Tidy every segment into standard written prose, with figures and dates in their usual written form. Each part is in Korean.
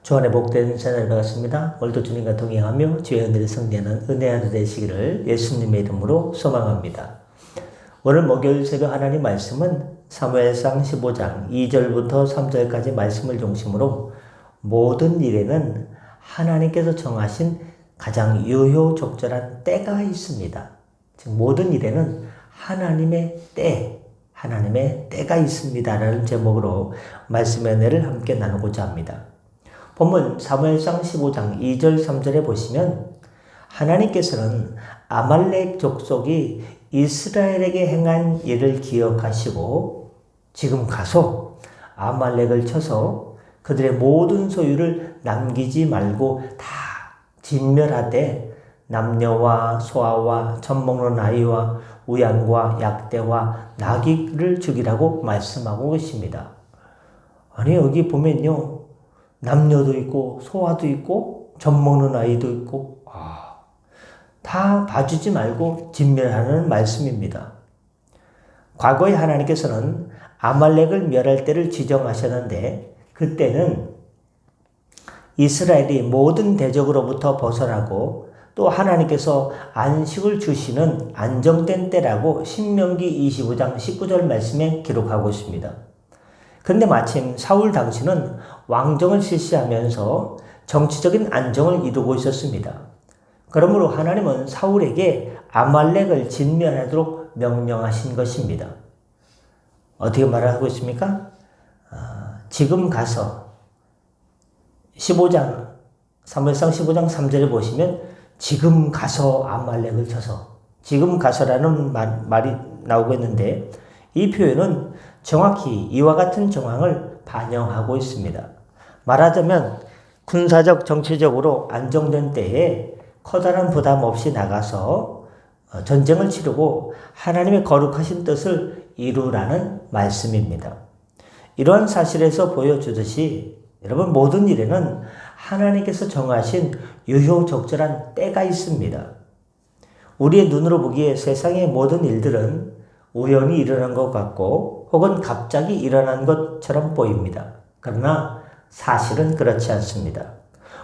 주 안에 복된 새날 반갑습니다. 오늘도 주님과 동행하며 주의 은혜를 승리하는 은혜 하루 되시기를 예수님의 이름으로 소망합니다. 오늘 목요일 새벽 하나님 말씀은 사무엘상 15장 2절부터 3절까지 말씀을 중심으로 모든 일에는 하나님께서 정하신 가장 유효적절한 때가 있습니다. 즉 모든 일에는 하나님의 때가 있습니다라는 제목으로 말씀의 은혜를 함께 나누고자 합니다. 본문 사무엘상 15장 2절 3절에 보시면 하나님께서는 아말렉 족속이 이스라엘에게 행한 일을 기억하시고 지금 가서 아말렉을 쳐서 그들의 모든 소유를 남기지 말고 다 진멸하되 남녀와 소아와 젖먹는 아이와 우양과 약대와 나귀를 죽이라고 말씀하고 계십니다. 아니 여기 보면요, 남녀도 있고 소아도 있고 젖먹는 아이도 있고 다 봐주지 말고 진멸하는 말씀입니다. 과거에 하나님께서는 아말렉을 멸할 때를 지정하셨는데 그때는 이스라엘이 모든 대적으로부터 벗어나고 또 하나님께서 안식을 주시는 안정된 때라고 신명기 25장 19절 말씀에 기록하고 있습니다. 그런데 마침 사울 당시는 왕정을 실시하면서 정치적인 안정을 이루고 있었습니다. 그러므로 하나님은 사울에게 아말렉을 진멸하도록 명령하신 것입니다. 어떻게 말하고 있습니까? 지금 가서 사무엘상 15장 3절에 보시면 지금 가서 아말렉을 쳐서, 지금 가서라는 말이 나오고 있는데 이 표현은 정확히 이와 같은 정황을 반영하고 있습니다. 말하자면 군사적 정치적으로 안정된 때에 커다란 부담 없이 나가서 전쟁을 치르고 하나님의 거룩하신 뜻을 이루라는 말씀입니다. 이러한 사실에서 보여주듯이 여러분 모든 일에는 하나님께서 정하신 유효적절한 때가 있습니다. 우리의 눈으로 보기에 세상의 모든 일들은 우연히 일어난 것 같고 혹은 갑자기 일어난 것처럼 보입니다. 그러나 사실은 그렇지 않습니다.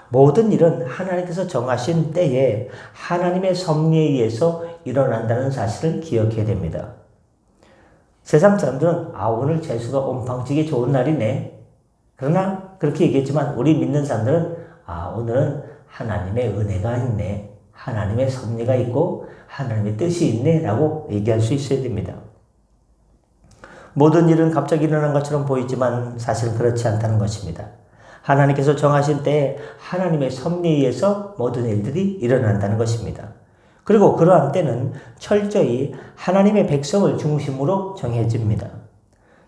모든 일은 하나님께서 정하신 때에 하나님의 섭리에 의해서 일어난다는 사실을 기억해야 됩니다. 세상 사람들은 오늘 재수가 온팡치기 좋은 날이네. 그러나 그렇게 얘기했지만 우리 믿는 사람들은 오늘은 하나님의 은혜가 있네. 하나님의 섭리가 있고 하나님의 뜻이 있네 라고 얘기할 수 있어야 됩니다. 모든 일은 갑자기 일어난 것처럼 보이지만 사실은 그렇지 않다는 것입니다. 하나님께서 정하신 때에 하나님의 섭리에 의해서 모든 일들이 일어난다는 것입니다. 그리고 그러한 때는 철저히 하나님의 백성을 중심으로 정해집니다.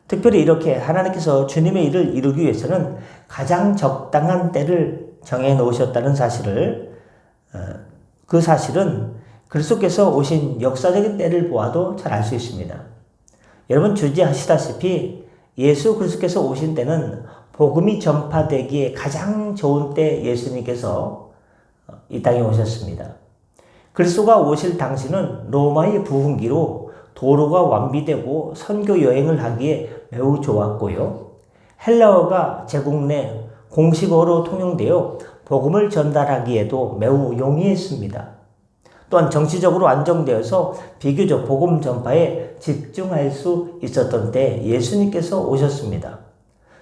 특별히 이렇게 하나님께서 주님의 일을 이루기 위해서는 가장 적당한 때를 정해 놓으셨다는 사실을, 그 사실은 그리스도께서 오신 역사적인 때를 보아도 잘 알 수 있습니다. 여러분 주지하시다시피 예수 그리스도께서 오신 때는 복음이 전파되기에 가장 좋은 때 예수님께서 이 땅에 오셨습니다. 그리스도가 오실 당시는 로마의 부흥기로 도로가 완비되고 선교 여행을 하기에 매우 좋았고요. 헬라어가 제국 내 공식어로 통용되어 복음을 전달하기에도 매우 용이했습니다. 또한 정치적으로 안정되어서 비교적 복음 전파에 집중할 수 있었던 때 예수님께서 오셨습니다.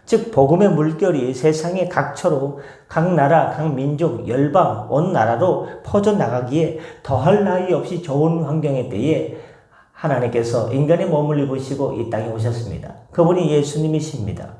즉 복음의 물결이 세상의 각처로 각 나라, 각 민족, 열방, 온 나라로 퍼져나가기에 더할 나위 없이 좋은 환경의 때에 하나님께서 인간의 몸을 입으시고 이 땅에 오셨습니다. 그분이 예수님이십니다.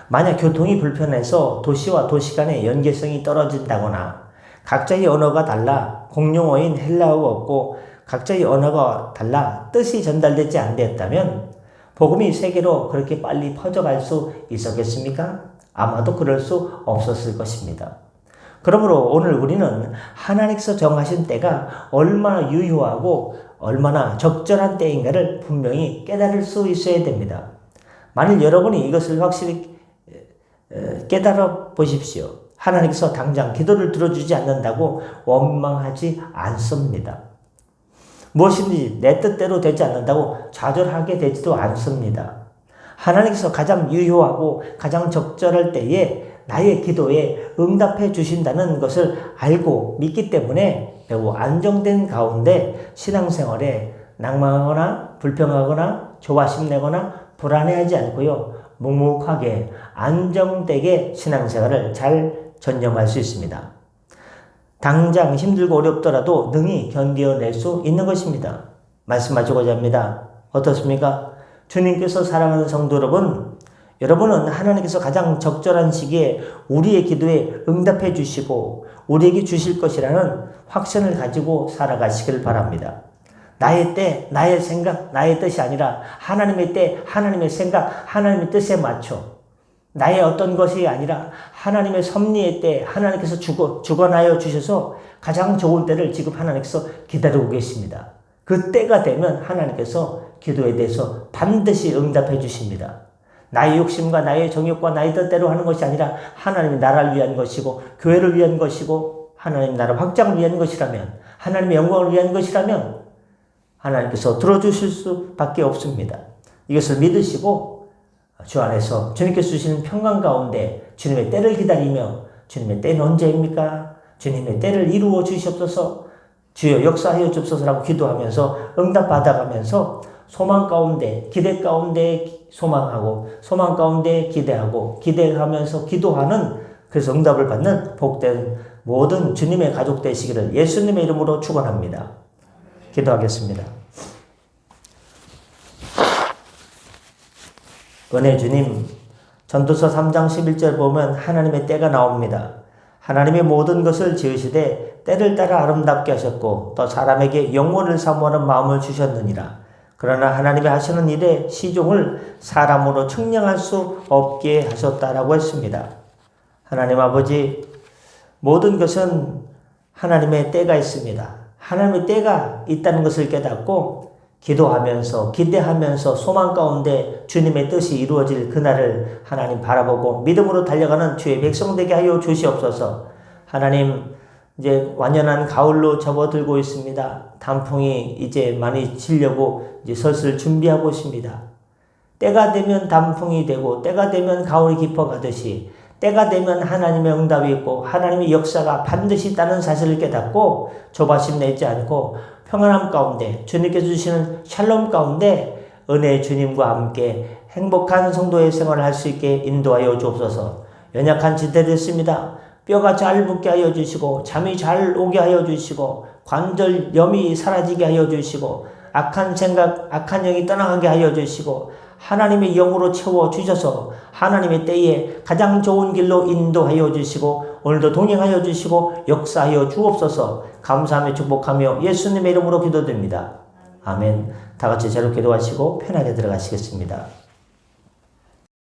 만약 교통이 불편해서 도시와 도시 간의 연계성이 떨어진다거나 각자의 언어가 달라 공용어인 헬라어가 없고 각자의 언어가 달라 뜻이 전달되지 않았다면 복음이 세계로 그렇게 빨리 퍼져갈 수 있었겠습니까? 아마도 그럴 수 없었을 것입니다. 그러므로 오늘 우리는 하나님께서 정하신 때가 얼마나 유효하고 얼마나 적절한 때인가를 분명히 깨달을 수 있어야 됩니다. 만일 여러분이 이것을 확실히 깨달아 보십시오. 하나님께서 당장 기도를 들어주지 않는다고 원망하지 않습니다. 무엇인지 내 뜻대로 되지 않는다고 좌절하게 되지도 않습니다. 하나님께서 가장 유효하고 가장 적절할 때에 나의 기도에 응답해 주신다는 것을 알고 믿기 때문에 매우 안정된 가운데 신앙생활에 낭망하거나 불평하거나 조바심 내거나 불안해하지 않고요. 묵묵하게 안정되게 신앙생활을 잘 전념할 수 있습니다. 당장 힘들고 어렵더라도 능히 견뎌낼 수 있는 것입니다. 말씀하시고자 합니다. 어떻습니까? 주님께서 사랑하는 성도 여러분, 여러분은 하나님께서 가장 적절한 시기에 우리의 기도에 응답해 주시고 우리에게 주실 것이라는 확신을 가지고 살아가시길 바랍니다. 나의 때, 나의 생각, 나의 뜻이 아니라 하나님의 때, 하나님의 생각, 하나님의 뜻에 맞춰 나의 어떤 것이 아니라 하나님의 섭리의 때 하나님께서 주관하여 주셔서 가장 좋은 때를 지금 하나님께서 기다리고 계십니다. 그 때가 되면 하나님께서 기도에 대해서 반드시 응답해 주십니다. 나의 욕심과 나의 정욕과 나의 뜻대로 하는 것이 아니라 하나님의 나라를 위한 것이고 교회를 위한 것이고 하나님 나라 확장을 위한 것이라면 하나님의 영광을 위한 것이라면 하나님께서 들어주실 수밖에 없습니다. 이것을 믿으시고 주 안에서 주님께서 주시는 평강 가운데 주님의 때를 기다리며 주님의 때는 언제입니까? 주님의 때를 이루어 주시옵소서 주여 역사하여 주옵소서라고 기도하면서 응답 받아가면서 소망 가운데 기대 가운데 소망하고 소망 가운데 기대하고 기대하면서 기도하는 그래서 응답을 받는 복된 모든 주님의 가족 되시기를 예수님의 이름으로 축원합니다. 기도하겠습니다. 은혜 주님, 전도서 3장 11절 보면 하나님의 때가 나옵니다. 하나님의 모든 것을 지으시되 때를 따라 아름답게 하셨고 또 사람에게 영원을 사모하는 마음을 주셨느니라. 그러나 하나님이 하시는 일에 시종을 사람으로 측량할 수 없게 하셨다라고 했습니다. 하나님 아버지, 모든 것은 하나님의 때가 있습니다. 하나님의 때가 있다는 것을 깨닫고 기도하면서 기대하면서 소망 가운데 주님의 뜻이 이루어질 그날을 하나님 바라보고 믿음으로 달려가는 주의 백성 되게 하여 주시옵소서. 하나님, 이제 완연한 가을로 접어들고 있습니다. 단풍이 이제 많이 지려고 이제 슬슬 준비하고 있습니다. 때가 되면 단풍이 되고 때가 되면 가을이 깊어가듯이 때가 되면 하나님의 응답이 있고 하나님의 역사가 반드시 있다는 사실을 깨닫고 조바심 내지 않고 평안함 가운데 주님께서 주시는 샬롬 가운데 은혜의 주님과 함께 행복한 성도의 생활을 할 수 있게 인도하여 주옵소서. 연약한 지대를 있습니다. 뼈가 잘 붙게 하여 주시고 잠이 잘 오게 하여 주시고 관절염이 사라지게 하여 주시고 악한 생각, 악한 영이 떠나가게 하여 주시고 하나님의 영으로 채워 주셔서 하나님의 때에 가장 좋은 길로 인도하여 주시고 오늘도 동행하여 주시고 역사하여 주옵소서. 감사하며 축복하며 예수님의 이름으로 기도드립니다. 아멘. 다 같이 제로 기도하시고 편하게 들어가시겠습니다.